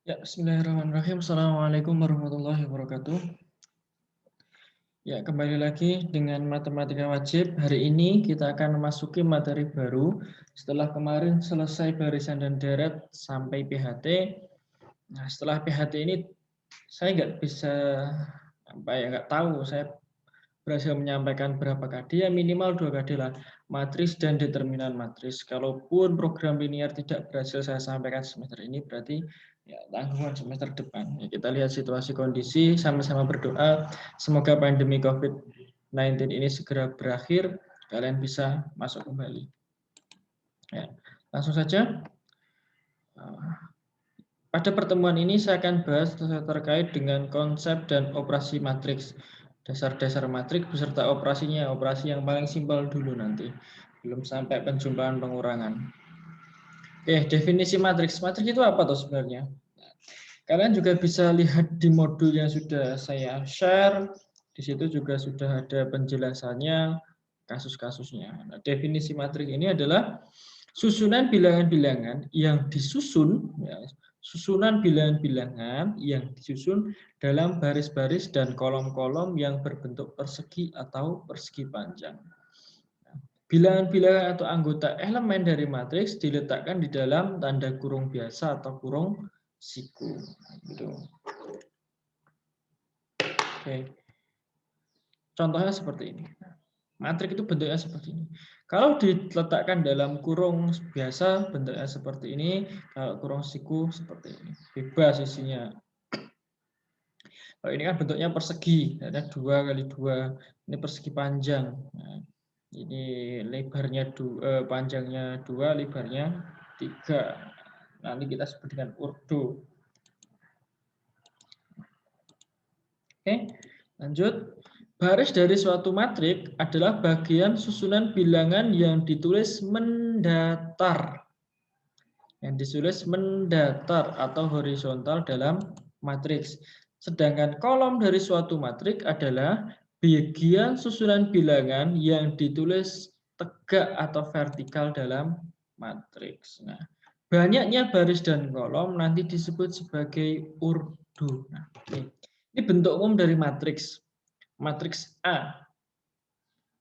Ya, bismillahirrahmanirrahim. Assalamualaikum warahmatullahi wabarakatuh. Ya, kembali lagi dengan matematika wajib. Hari ini kita akan memasuki materi baru. Setelah kemarin selesai barisan dan deret sampai PHT. Nah, setelah PHT ini saya nggak tahu saya berhasil menyampaikan berapa kadi, ya minimal 2 kadi lah, matris dan determinan matris. Kalaupun program linear tidak berhasil saya sampaikan semester ini, berarti ya tanggungan semester depan. Ya, kita lihat situasi kondisi, sama-sama berdoa semoga pandemi COVID-19 ini segera berakhir, kalian bisa masuk kembali. Ya, langsung saja. Pada pertemuan ini saya akan bahas terkait dengan konsep dan operasi matriks. Dasar-dasar matriks beserta operasinya, operasi yang paling simpel dulu nanti. Belum sampai penjumpaan pengurangan. Oke, definisi matriks. Matriks itu apa tuh sebenarnya? Kalian juga bisa lihat di modul yang sudah saya share. Di situ juga sudah ada penjelasannya, kasus-kasusnya. Nah, definisi matriks ini adalah susunan bilangan-bilangan yang disusun, ya, susunan bilangan-bilangan yang disusun dalam baris-baris dan kolom-kolom yang berbentuk persegi atau persegi panjang. Bilangan-bilangan atau anggota elemen dari matriks diletakkan di dalam tanda kurung biasa atau kurung siku. Gitu. Oke. Contohnya seperti ini. Matriks itu bentuknya seperti ini. Kalau diletakkan dalam kurung biasa, bentuknya seperti ini. Kalau kurung siku seperti ini. Bebas isinya. Kalau ini kan bentuknya persegi, ada 2 kali 2. Ini persegi panjang. Nah, ini lebarnya panjangnya 2, lebarnya 3. Nanti kita sebut dengan urdu. Oke, lanjut. Baris dari suatu matrik adalah bagian susunan bilangan yang ditulis mendatar. Yang ditulis mendatar atau horizontal dalam matriks. Sedangkan kolom dari suatu matrik adalah bagian susunan bilangan yang ditulis tegak atau vertikal dalam matriks. Nah, banyaknya baris dan kolom nanti disebut sebagai urdu. Nah, ini bentuk umum dari matriks. Matriks A.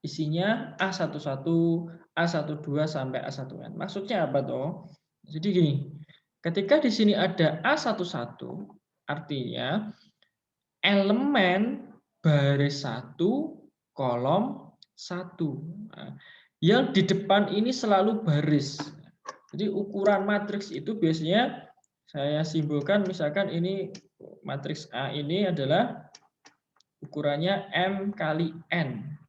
Isinya A11, A12 sampai A1N. Maksudnya apa toh? Jadi gini, ketika di sini ada A11, artinya elemen baris 1, kolom 1. Nah, yang di depan ini selalu baris. Jadi ukuran matriks itu biasanya saya simpulkan, misalkan ini matriks A ini adalah ukurannya M kali N.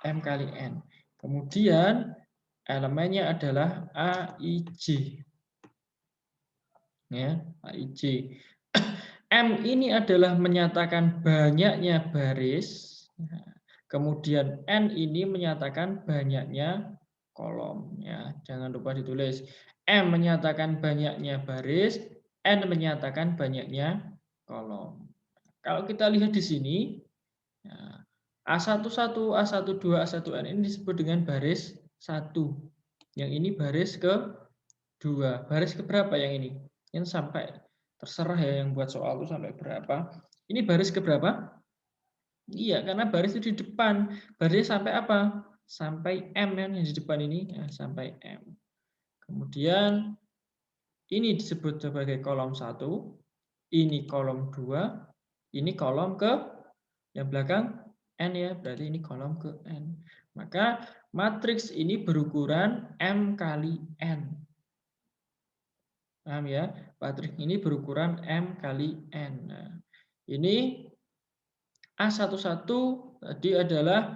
M kali N. Kemudian elemennya adalah AIJ. Ya, AIJ. M ini adalah menyatakan banyaknya baris. Kemudian N ini menyatakan banyaknya kolom. Ya, jangan lupa ditulis. M menyatakan banyaknya baris, N menyatakan banyaknya kolom. Kalau kita lihat di sini, A11, A12, A1N ini disebut dengan baris 1. Yang ini baris ke-2. Baris keberapa yang ini? Yang sampai, terserah ya yang buat soal itu sampai berapa. Ini baris keberapa? Iya, karena baris itu di depan. Barisnya sampai apa? Sampai M yang di depan ini, ya, sampai M. Kemudian ini disebut sebagai kolom 1, ini kolom 2, ini kolom ke yang belakang N ya, berarti ini kolom ke N. Maka matriks ini berukuran M kali N. Paham ya? Matriks ini berukuran M kali N. Nah, ini A11 tadi adalah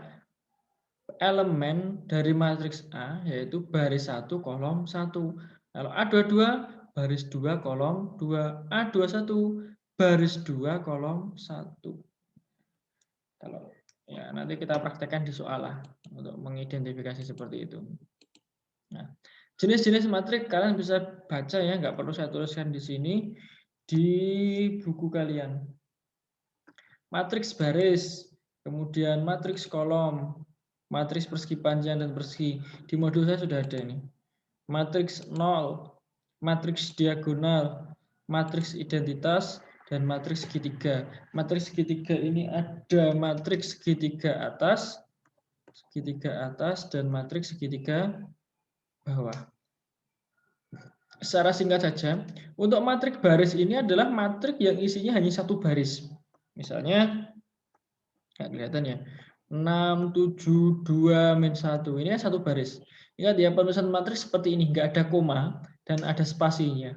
elemen dari matriks A, yaitu baris 1, kolom 1. Kalau A22, baris 2, kolom 2. A21, baris 2, kolom 1. Kalau ya nanti kita praktekkan di soal lah untuk mengidentifikasi seperti itu. Nah, jenis-jenis matriks kalian bisa baca ya, nggak perlu saya tuliskan di sini di buku kalian. Matriks baris, kemudian matriks kolom, matriks persegi panjang dan persegi. Di modul saya sudah ada ini. Matriks 0, matriks diagonal, matriks identitas, dan matriks segitiga. Matriks segitiga ini ada matriks segitiga atas, dan matriks segitiga bawah. Secara singkat saja, untuk matriks baris ini adalah matriks yang isinya hanya satu baris. Misalnya, nggak kelihatan ya, 6, 7, 2, min 1. Ini satu baris. Ingat ya, penulisan matriks seperti ini, nggak ada koma dan ada spasinya.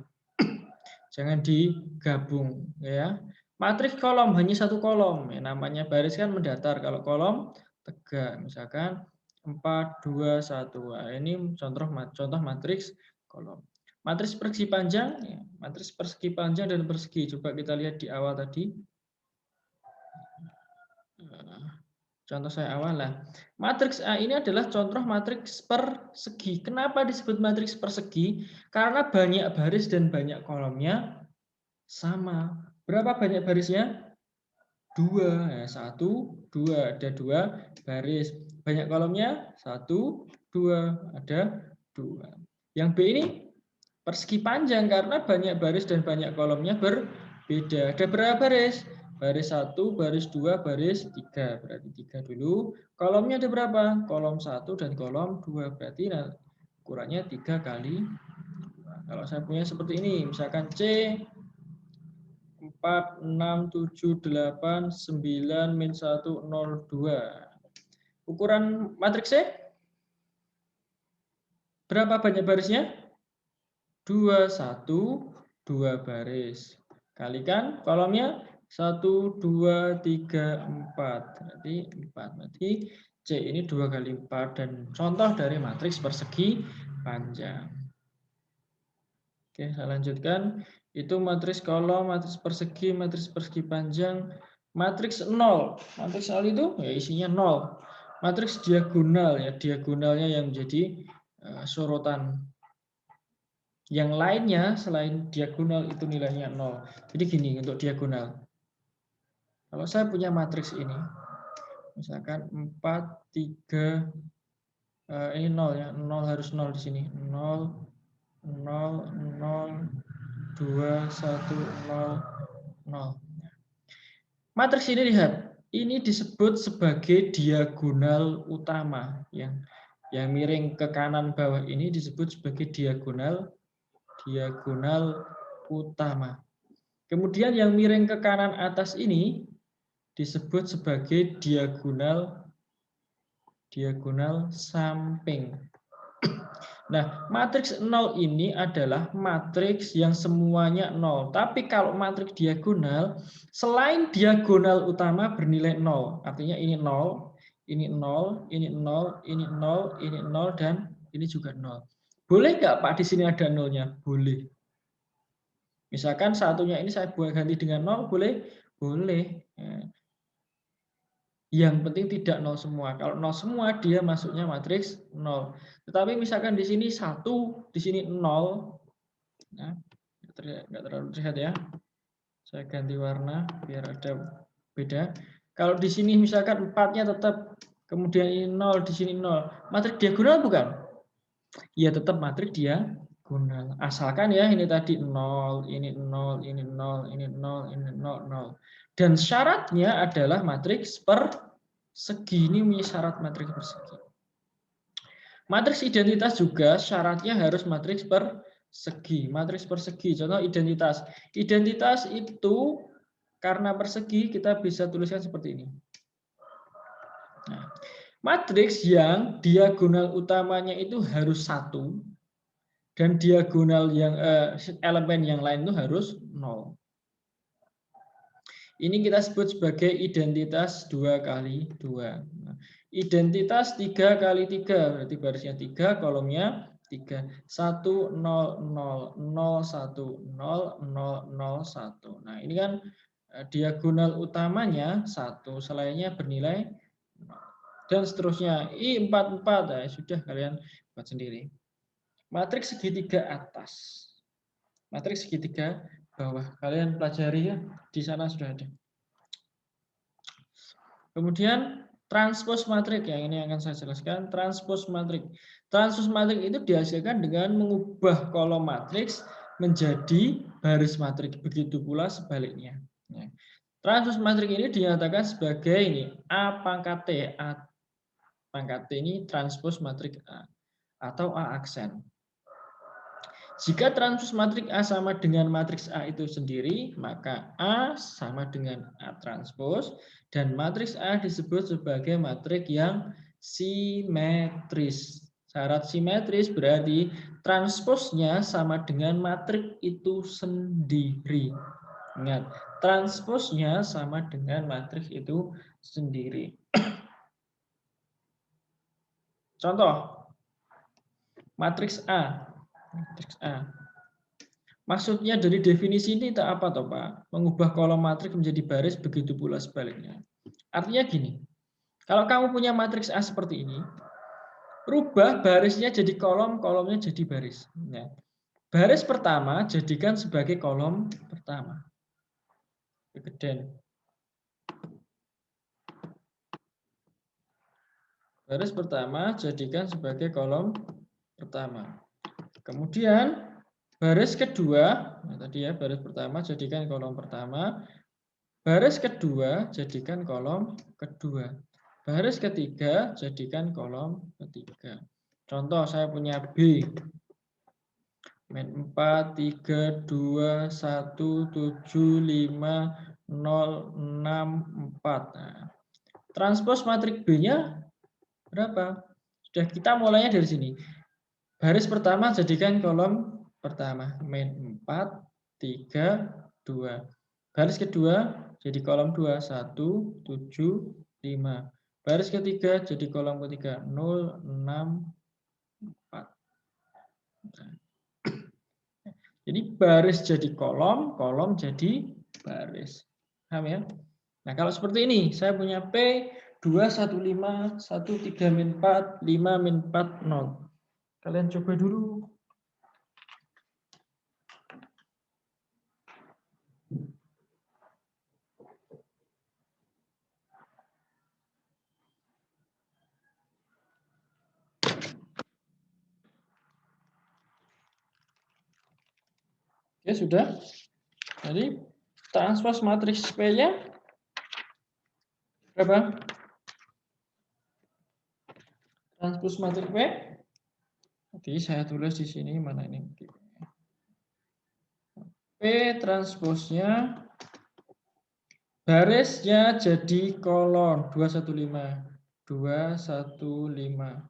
Jangan digabung ya. Matriks kolom hanya satu kolom. Ya, namanya baris kan mendatar. Kalau kolom tegak. Misalkan 4, 2, 1. Nah, ini contoh matriks kolom. Matriks persegi panjang, ya. Matriks persegi panjang dan persegi. Coba kita lihat di awal tadi. Contoh saya awal lah. Matriks A ini adalah contoh matriks persegi. Kenapa disebut matriks persegi? Karena banyak baris dan banyak kolomnya sama. Berapa banyak barisnya? 2. Ya, 1, 2. Ada 2 baris. Banyak kolomnya? 1, 2. Ada 2. Yang B ini persegi panjang karena banyak baris dan banyak kolomnya berbeda. Ada berapa baris? Baris 1, baris 2, baris 3. Berarti 3 dulu. Kolomnya ada berapa? Kolom 1 dan kolom 2. Berarti ukurannya 3 kali 2. Kalau saya punya seperti ini, misalkan C 4, 6, 7, 8, 9, min 1, 0, 2. Ukuran matriks C? Berapa banyak barisnya? 2, 1, 2 baris. Kalikan kolomnya 1, 2, 3, 4. Berarti 4. Berarti C ini 2 kali 4. Dan contoh dari matriks persegi panjang. Oke, saya lanjutkan. Itu matriks kolom, matriks persegi panjang, matriks 0. Matriks 0 itu ya isinya 0. Matriks diagonal, ya diagonalnya yang menjadi sorotan. Yang lainnya selain diagonal itu nilainya 0. Jadi gini untuk diagonal. Kalau saya punya matriks ini, misalkan 4, 3, ini 0 ya, 0 harus 0 di sini. 0, 0, 0, 2, 1, 0, 0. Matriks ini lihat, ini disebut sebagai diagonal utama. Yang miring ke kanan bawah ini disebut sebagai diagonal utama. Kemudian yang miring ke kanan atas ini disebut sebagai diagonal samping. Nah, matriks 0 ini adalah matriks yang semuanya 0. Tapi kalau matriks diagonal, selain diagonal utama bernilai 0. Artinya ini 0, ini 0, ini 0, ini 0, ini 0, dan ini juga 0. Boleh nggak Pak di sini ada 0-nya? Boleh. Misalkan satunya ini saya buat ganti dengan 0, boleh? Boleh. Yang penting tidak 0 semua. Kalau 0 semua, dia masuknya matriks 0. Tetapi misalkan di sini 1, di sini 0. Nah, nggak terlalu terlihat ya. Saya ganti warna biar ada beda. Kalau di sini misalkan 4-nya tetap, kemudian ini 0, di sini 0. Matriks diagonal bukan? Ya tetap matriks diagonal. Asalkan ya ini tadi 0, ini 0, ini 0, ini 0, ini 0, 0. Dan syaratnya adalah matriks persegi. Ini punya syarat matriks persegi. Matriks identitas juga syaratnya harus matriks persegi. Matriks persegi, contoh identitas. Identitas itu karena persegi kita bisa tuliskan seperti ini. Nah, matriks yang diagonal utamanya itu harus 1 dan diagonal yang elemen yang lain itu harus 0. Ini kita sebut sebagai identitas 2 kali 2. Nah, identitas 3 kali 3, berarti barisnya 3, kolomnya 3. 1, 0, 0, 0, 1, 0, 0, 0, 1. Nah, ini kan diagonal utamanya 1, selainnya bernilai 0. Dan seterusnya. I4, 4. Nah, sudah kalian buat sendiri. Matriks segitiga atas. Matriks segitiga bawah. Kalian pelajari ya, di sana sudah ada. Kemudian transpose matrik, yang ini akan saya jelaskan. Transpose matrik. Transpose matrik itu dihasilkan dengan mengubah kolom matriks menjadi baris matriks. Begitu pula sebaliknya. Ya. Transpos matriks ini dinyatakan sebagai ini A pangkat T. A pangkat T ini transpos matriks A atau A aksen. Jika transpos matriks A sama dengan matriks A itu sendiri, maka A sama dengan A transpos dan matriks A disebut sebagai matriks yang simetris. Syarat simetris berarti transposnya sama dengan matriks itu sendiri. Ingat, transposnya sama dengan matriks itu sendiri. Contoh, matriks A. Matriks A. Maksudnya dari definisi ini tak apa toh Pak? Mengubah kolom matriks menjadi baris, begitu pula sebaliknya. Artinya gini, kalau kamu punya matriks A seperti ini, rubah barisnya jadi kolom, kolomnya jadi baris. Nah, baris pertama jadikan sebagai kolom pertama. Kegedean. Baris pertama jadikan sebagai kolom pertama. Kemudian baris kedua, nah tadi ya baris pertama jadikan kolom pertama. Baris kedua jadikan kolom kedua. Baris ketiga jadikan kolom ketiga. Contoh saya punya B. Min 4, 3, 2, 1, 7, 5, 0, 6, 4. Nah, transpos matriks B-nya berapa? Sudah kita mulainya dari sini. Baris pertama jadikan kolom pertama. Min 4, 3, 2. Baris kedua jadi kolom 2. 1, 7, 5. Baris ketiga jadi kolom ketiga. 0, 6, 4. Nah. Jadi baris jadi kolom, kolom jadi baris. Paham ya? Nah, kalau seperti ini, saya punya P 215 13 min 4 5 min 4 0. Kalian coba dulu. Ya sudah. Jadi transpos matriks P-nya berapa? Transpos matriks P. Jadi saya tulis di sini mana ini? P transposnya barisnya jadi kolom 215. 215.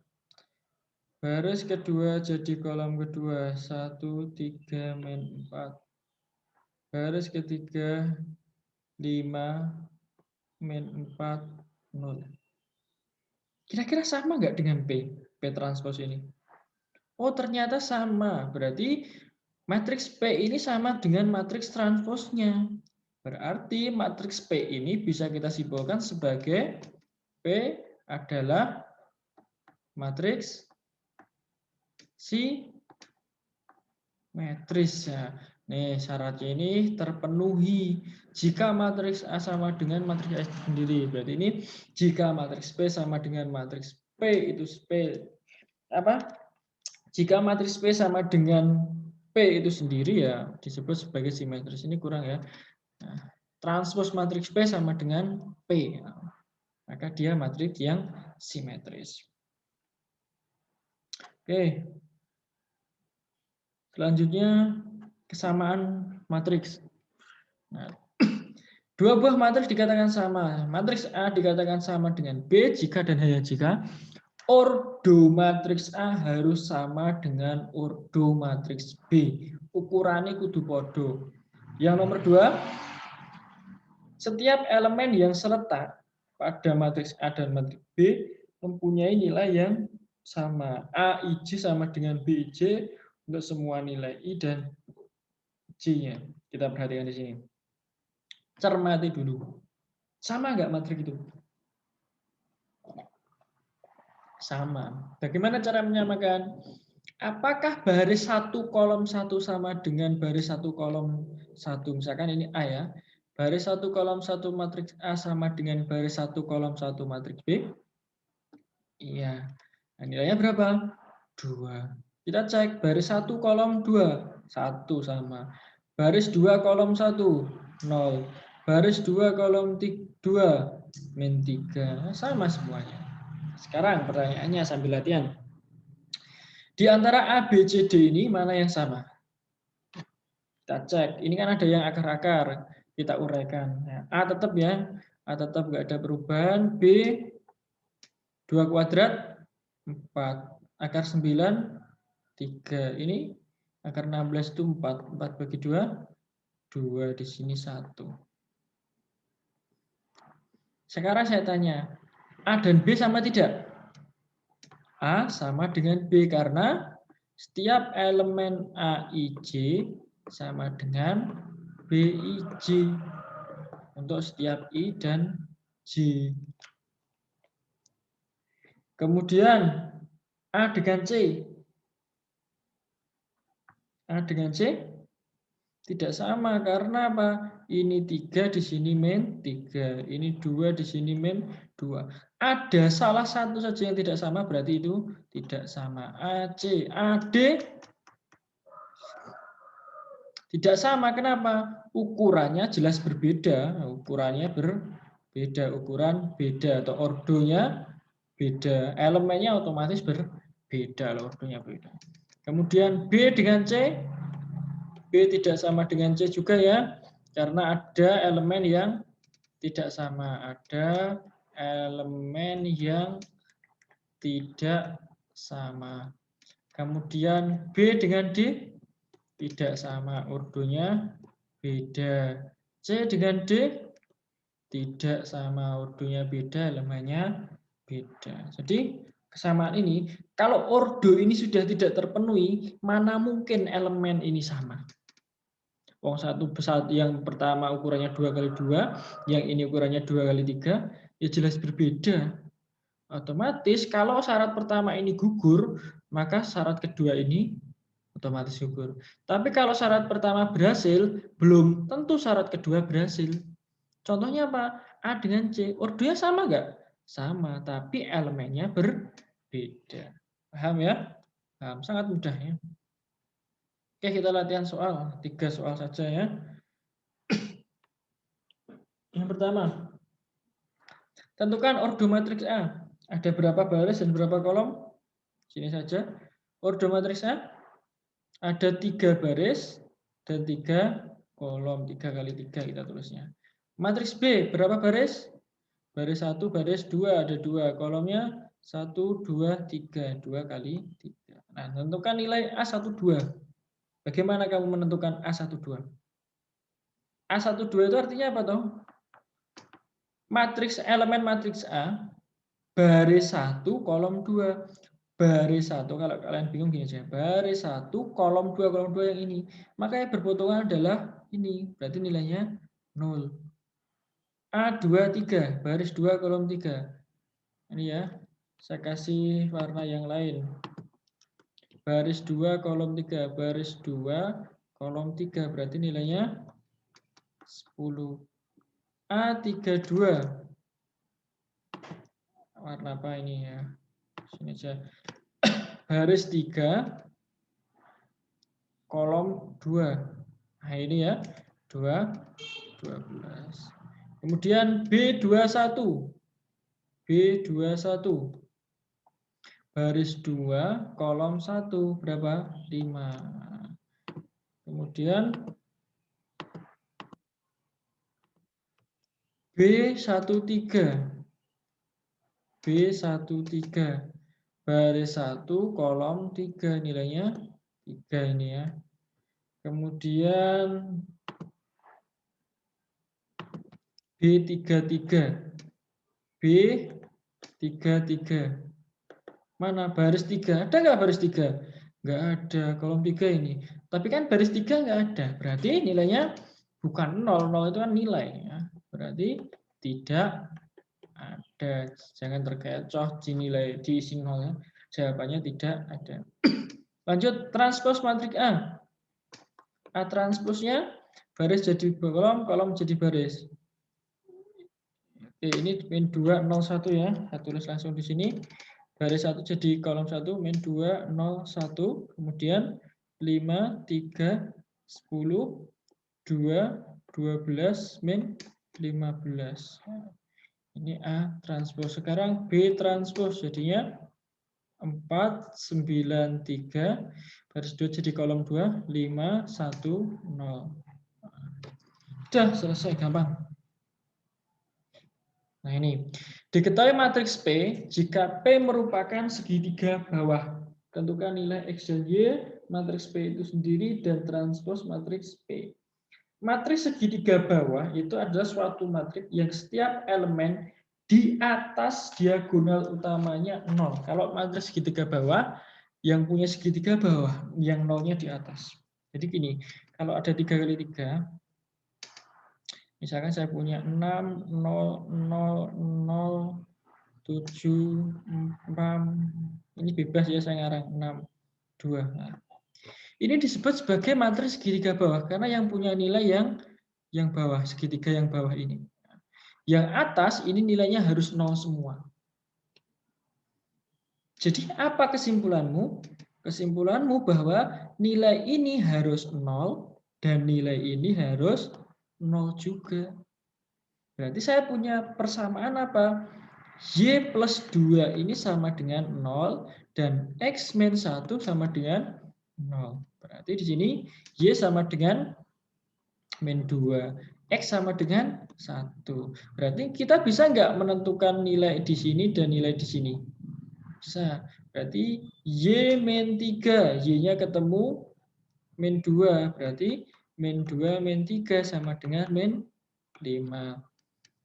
Baris kedua jadi kolom kedua 1, 3, min 4. Baris ketiga 5, min 4, 0. Kira-kira sama nggak dengan P? P transpos ini? Oh ternyata sama. Berarti matriks P ini sama dengan matriks transposnya. Berarti matriks P ini bisa kita simpulkan sebagai P adalah matriks simetris. Ya. Nih syaratnya ini terpenuhi jika matriks A sama dengan matriks A sendiri. Berarti ini jika matriks P sama dengan matriks P itu P apa? Jika matriks P sama dengan P itu sendiri ya disebut sebagai simetris. Ini kurang ya. Nah, transpos matriks P sama dengan P. Maka dia matriks yang simetris. Oke. Selanjutnya kesamaan matriks. Nah, dua buah matriks dikatakan sama. Matriks A dikatakan sama dengan B jika dan hanya jika ordo matriks A harus sama dengan ordo matriks B. Ukurannya kudu podo. Yang nomor 2, setiap elemen yang seletak pada matriks A dan matriks B mempunyai nilai yang sama. A, IJ sama dengan B, IJ untuk semua nilai I dan J-nya. Kita perhatikan di sini. Cermati dulu. Sama nggak matriks itu? Sama. Bagaimana cara menyamakan? Apakah baris satu kolom satu sama dengan baris satu kolom satu? Misalkan ini A ya. Baris satu kolom satu matriks A sama dengan baris satu kolom satu matriks B? Iya. Nah, nilainya berapa? 2. Kita cek baris 1 kolom 2, 1 sama. Baris 2 kolom 1, 0. Baris 2 kolom 2, min 3. Sama semuanya. Sekarang pertanyaannya sambil latihan. Di antara A, B, C, D ini mana yang sama? Kita cek. Ini kan ada yang akar-akar. Kita uraikan. Ya, A tetap ya. A tetap nggak ada perubahan. B 2 kuadrat 4. Akar 9 3. Ini akar 16 itu 4. 4 bagi 2 2, di sini 1. Sekarang saya tanya, A dan B sama tidak? A sama dengan B karena setiap elemen AIJ sama dengan BIJ untuk setiap I dan J. Kemudian A dengan C. A dengan C tidak sama karena apa? Ini 3 di sini min 3. Ini 2 di sini min 2. Ada salah satu saja yang tidak sama berarti itu tidak sama. AC, AD tidak sama. Kenapa? Ukurannya jelas berbeda. Ukurannya berbeda. Ukuran beda atau ordonya beda. Elemennya otomatis berbeda. Ordonya beda. Kemudian B dengan C. B tidak sama dengan C juga ya. Karena ada elemen yang tidak sama. Ada elemen yang tidak sama. Kemudian B dengan D tidak sama, ordonya beda. C dengan D tidak sama, ordonya beda, elemennya beda. Jadi kesamaan ini, kalau ordo ini sudah tidak terpenuhi, mana mungkin elemen ini sama? Wong satu yang pertama ukurannya 2 kali 2, yang ini ukurannya 2 kali 3, ya jelas berbeda. Otomatis kalau syarat pertama ini gugur, maka syarat kedua ini otomatis gugur. Tapi kalau syarat pertama berhasil, belum tentu syarat kedua berhasil. Contohnya apa? A dengan C, ordonya sama nggak? Sama, tapi elemennya berbeda. Paham ya? Paham, sangat mudah ya. Oke, kita latihan soal. 3 soal saja ya. Yang pertama, tentukan ordo matriks A. Ada berapa baris dan berapa kolom? Sini saja. Ordo matriks A ada 3 baris dan 3 kolom. 3 kali 3 kita tulisnya. Matriks B berapa baris? Baris 1, baris 2 ada 2. Kolomnya 1, 2, 3. 2 kali 3. Nah, tentukan nilai A12. Bagaimana kamu menentukan A12? A12 itu artinya apa toh? Matriks elemen matriks A baris 1 kolom 2. Baris 1 kalau kalian bingung gini aja. Baris 1 kolom 2 yang ini. Maka yang berpotongan adalah ini. Berarti nilainya 0. A23 baris 2 kolom 3. Ini ya. Saya kasih warna yang lain. Baris 2 kolom 3, baris 2 kolom 3 berarti nilainya 10. A32 warna apa ini ya? Sini aja. Baris 3 kolom 2. Nah, ini ya. 2 12. Kemudian B21. B21 baris 2 kolom 1 berapa? 5. Kemudian B13 baris 1 kolom 3 nilainya 3 ini ya. Kemudian B33 mana baris 3? Ada nggak baris 3? Nggak ada, kolom 3 ini. Tapi kan baris 3 nggak ada. Berarti nilainya bukan 0. 0 itu kan nilai. Ya. Berarti tidak ada. Jangan terkecoh di nilai diisi 0. Ya. Jawabannya tidak ada. Lanjut, transpos matriks A. A transposnya baris jadi kolom, kolom jadi baris. Oke, ini min 201 ya. Saya tulis langsung di sini. Baris 1 jadi kolom 1, min 2, 0, 1. Kemudian 5, 3, 10, 2, 12, min 15. Ini A transpose. Sekarang B transpose. Jadinya 4, 9, 3. Baris 2 jadi kolom 2, 5, 1, 0. Sudah selesai, gampang. Nah ini, diketahui matriks P jika P merupakan segitiga bawah. Tentukan nilai X dan Y, matriks P itu sendiri, dan transpose matriks P. Matriks segitiga bawah itu adalah suatu matriks yang setiap elemen di atas diagonal utamanya 0. Kalau matriks segitiga bawah, yang punya segitiga bawah, yang nolnya di atas. Jadi gini, kalau ada 3 kali 3, misalkan saya punya 6, 0, 0, 0, 7, 4, ini bebas ya saya ngarang 6, 2. Nah, ini disebut sebagai matriks segitiga bawah karena yang punya nilai yang bawah, segitiga yang bawah ini. Yang atas ini nilainya harus 0 semua. Jadi apa kesimpulanmu? Kesimpulanmu bahwa nilai ini harus 0 dan nilai ini harus 0 juga. Berarti saya punya persamaan apa? Y plus 2 ini sama dengan 0 dan X min 1 sama dengan 0. Berarti di sini Y sama dengan min 2. X sama dengan 1. Berarti kita bisa nggak menentukan nilai di sini dan nilai di sini? Bisa. Berarti Y min 3. Y-nya ketemu min 2. Berarti min 2 min 3 sama dengan min 5.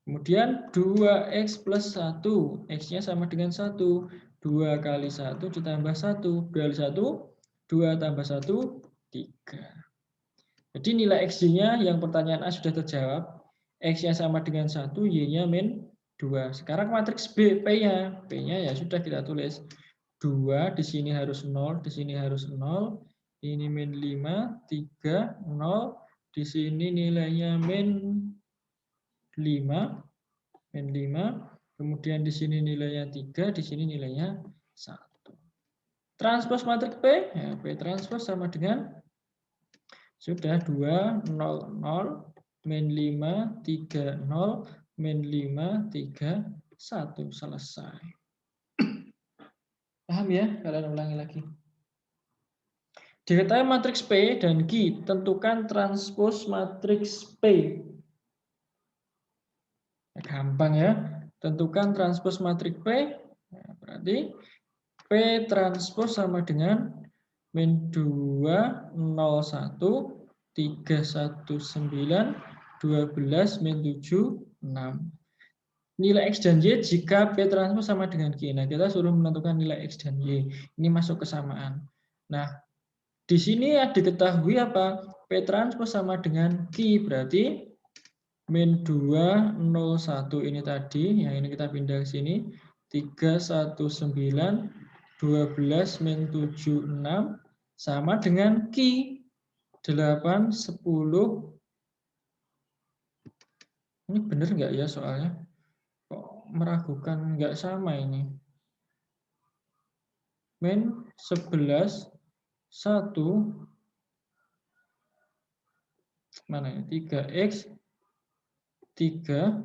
Kemudian 2X plus 1. X-nya sama dengan 1. 2 kali 1 ditambah 1. 2 kali 1, 2 tambah 1, 3. Jadi nilai XY-nya yang pertanyaan A sudah terjawab. X-nya sama dengan 1, Y-nya min 2. Sekarang matriks B, P-nya. P-nya ya sudah kita tulis. 2, di sini harus 0, di sini harus 0. Ini min 5, 3, 0. Di sini nilainya min 5. Min 5. Kemudian di sini nilainya 3, di sini nilainya 1. Transpose matriks P, ya, P transpose sama dengan sudah 2, 0, 0, min 5, 3, 0, min 5, 3, 1. Selesai. Paham ya? Kalian ulangi lagi. Diketahui matriks P dan Q, tentukan transpose matriks P. Gampang ya. Tentukan transpose matriks P. Nah, berarti P transpose sama dengan min 2, 0, 1, 3, 1, 9, 12, min 7, 6. Nilai X dan Y jika P transpose sama dengan Q. Nah, kita suruh menentukan nilai X dan Y. Ini masuk kesamaan. Nah, di sini ya diketahui apa? P transpose sama dengan Q. Berarti min 2, 0, 1 ini tadi. Yang ini kita pindah ke sini. 3, 1, 9, 12, min 7, 6. Sama dengan Q. 8, 10. Ini benar nggak ya soalnya? Kok meragukan nggak sama ini? Min 11, 1, mana ya? 3X, 3,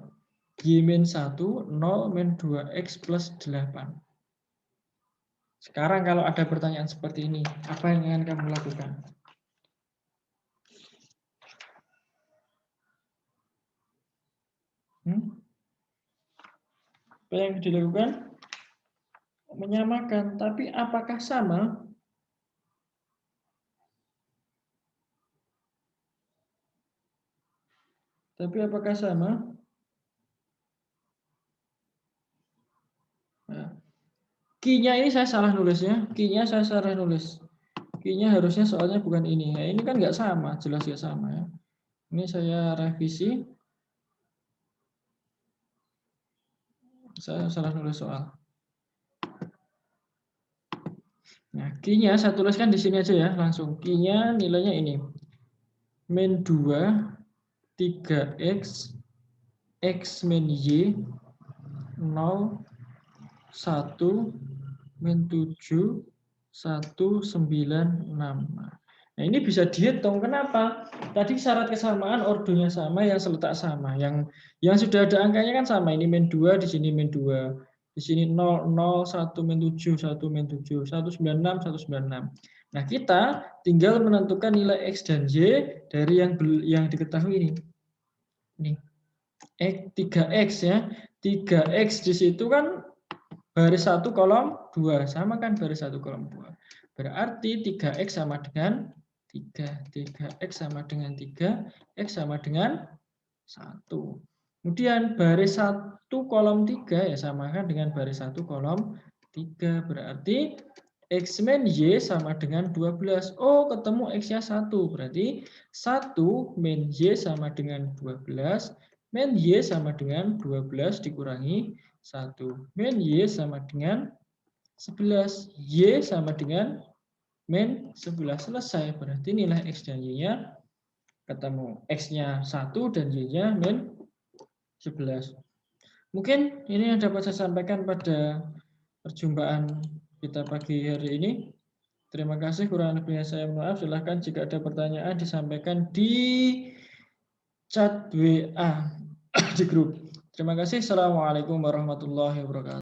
Y min 1, 0, min 2X plus 8. Sekarang kalau ada pertanyaan seperti ini, apa yang akan kamu lakukan? Apa yang dilakukan? Menyamakan, tapi apakah sama? Tapi apakah sama? Nah, Q-nya ini saya salah nulis ya. Q-nya saya salah nulis. Q-nya harusnya soalnya bukan ini. Nah, ini kan nggak sama, jelas nggak sama ya. Ini saya revisi. Saya salah nulis soal. Nah, Q-nya saya tuliskan di sini aja ya, langsung. Q-nya nilainya ini. Min 2, 3X, X min Y, 0, 1, min 7, 196. Nah, ini bisa dihitung. Kenapa? Tadi syarat kesamaan ordonya sama, yang seletak sama. Yang sudah ada angkanya kan sama. Ini min 2, di sini min 2. Di sini 0, 0, 1 min 7, 1 min 7, 196, 196. Nah, kita tinggal menentukan nilai X dan Y dari yang diketahui ini. Ini. 3X ya. 3X di situ kan baris 1 kolom 2. Sama kan baris 1 kolom 2. Berarti 3X sama dengan 3. 3X sama dengan 3. X sama dengan 1. Kemudian baris 1 kolom 3 ya samakan dengan baris 1 kolom 3. Berarti X min Y sama dengan 12. Oh, ketemu X-nya 1. Berarti 1 min Y sama dengan 12. Min Y sama dengan 12 dikurangi 1. Min Y sama dengan 11. Y sama dengan min 11. Selesai. Berarti nilai X dan Y-nya ketemu. X-nya 1 dan Y-nya min 11. Mungkin ini yang dapat saya sampaikan pada perjumpaan kita pagi hari ini. Terima kasih, kurang lebihnya saya maaf. Silahkan jika ada pertanyaan disampaikan di chat WA di grup. Terima kasih. Assalamualaikum warahmatullahi wabarakatuh.